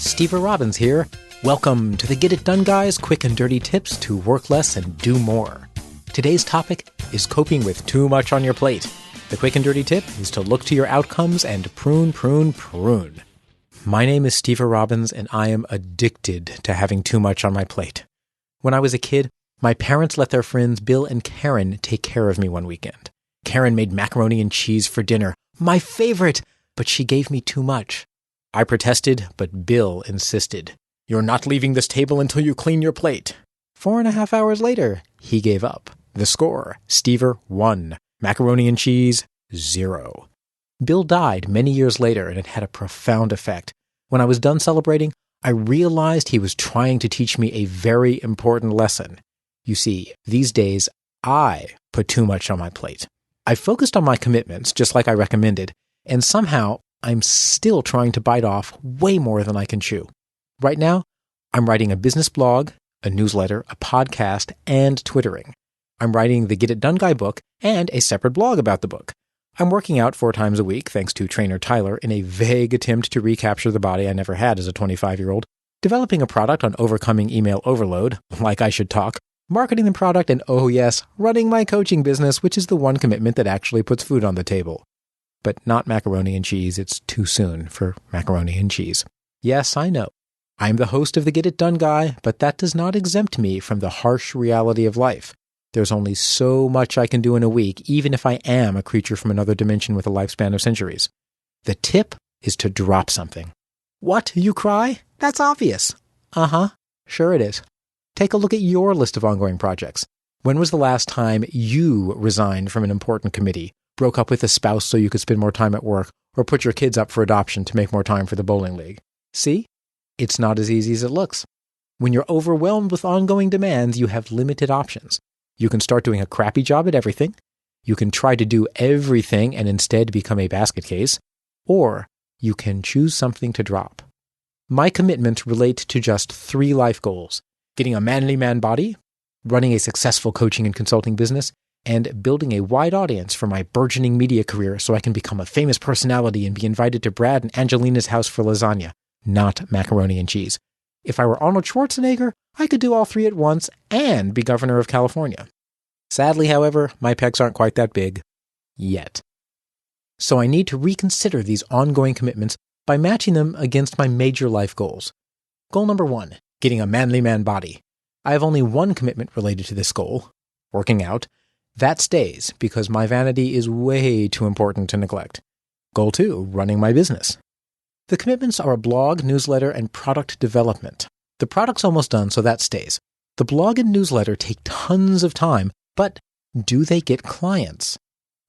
Steve Robbins here. Welcome to the Get It Done Guys quick and dirty tips to work less and do more. Today's topic is coping with too much on your plate. The quick and dirty tip is to look to your outcomes and prune. My name is Steve Robbins and I am addicted to having too much on my plate. When I was a kid, my parents let their friends Bill and Karen take care of me one weekend. Karen made macaroni and cheese for dinner, my favorite, but she gave me too much. I protested, but Bill insisted. "You're not leaving this table until you clean your plate." 4.5 hours later, he gave up. The score, Stever 1, macaroni and cheese 0. Bill died many years later, and it had a profound effect. When I was done celebrating, I realized he was trying to teach me a very important lesson. You see, these days, I put too much on my plate. I focused on my commitments, just like I recommended, and somehow I'm still trying to bite off way more than I can chew. Right now, I'm writing a business blog, a newsletter, a podcast, and Twittering. I'm writing the Get It Done Guy book and a separate blog about the book. I'm working out 4 times a week, thanks to trainer Tyler, in a vague attempt to recapture the body I never had as a 25-year-old, developing a product on overcoming email overload, like I should talk, marketing the product, and oh yes, running my coaching business, which is the one commitment that actually puts food on the table. But not macaroni and cheese. It's too soon for macaroni and cheese. Yes, I know. I'm the host of the Get It Done Guy, but that does not exempt me from the harsh reality of life. There's only so much I can do in a week, even if I am a creature from another dimension with a lifespan of centuries. The tip is to drop something. What, you cry? That's obvious. Uh-huh. Sure it is. Take a look at your list of ongoing projects. When was the last time you resigned from an important committee, broke up with a spouse so you could spend more time at work, or put your kids up for adoption to make more time for the bowling league? See? It's not as easy as it looks. When you're overwhelmed with ongoing demands, you have limited options. You can start doing a crappy job at everything. You can try to do everything and instead become a basket case. Or you can choose something to drop. My commitments relate to just 3 life goals: getting a manly man body, running a successful coaching and consulting business, and building a wide audience for my burgeoning media career so I can become a famous personality and be invited to Brad and Angelina's house for lasagna, not macaroni and cheese. If I were Arnold Schwarzenegger, I could do all 3 at once and be governor of California. Sadly, however, my pecs aren't quite that big. Yet. So I need to reconsider these ongoing commitments by matching them against my major life goals. Goal number 1, getting a manly man body. I have only one commitment related to this goal: working out. That stays because my vanity is way too important to neglect. Goal 2, running my business. The commitments are a blog, newsletter, and product development. The product's almost done, so that stays. The blog and newsletter take tons of time, but do they get clients?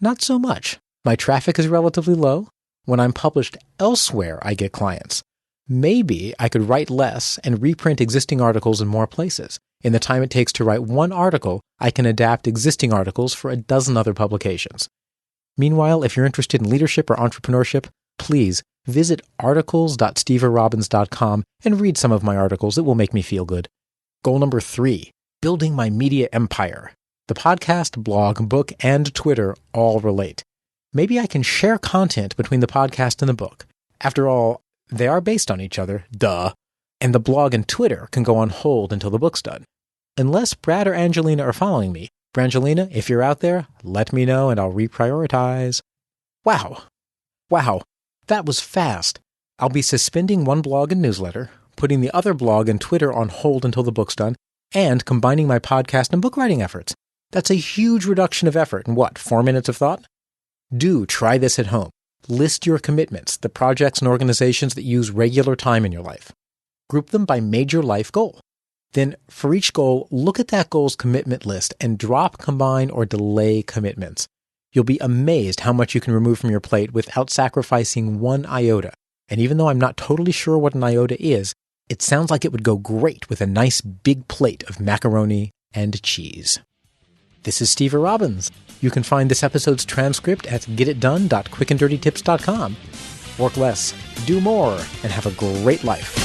Not so much. My traffic is relatively low. When I'm published elsewhere, I get clients. Maybe I could write less and reprint existing articles in more places. In the time it takes to write one article, I can adapt existing articles for a dozen other publications. Meanwhile, if you're interested in leadership or entrepreneurship, please visit articles.steverobbins.com and read some of my articles. It will make me feel good. Goal number 3, building my media empire. The podcast, blog, book, and Twitter all relate. Maybe I can share content between the podcast and the book. After all, they are based on each other, duh. And the blog and Twitter can go on hold until the book's done. Unless Brad or Angelina are following me. Brangelina, if you're out there, let me know and I'll reprioritize. Wow, that was fast. I'll be suspending one blog and newsletter, putting the other blog and Twitter on hold until the book's done, and combining my podcast and book writing efforts. That's a huge reduction of effort in 4 minutes of thought? Do try this at home. List your commitments, the projects and organizations that use regular time in your life. Group them by major life goal. Then, for each goal, look at that goal's commitment list and drop, combine, or delay commitments. You'll be amazed how much you can remove from your plate without sacrificing one iota. And even though I'm not totally sure what an iota is, it sounds like it would go great with a nice big plate of macaroni and cheese. This is Steve Robbins. You can find this episode's transcript at getitdone.quickanddirtytips.com. Work less, do more, and have a great life.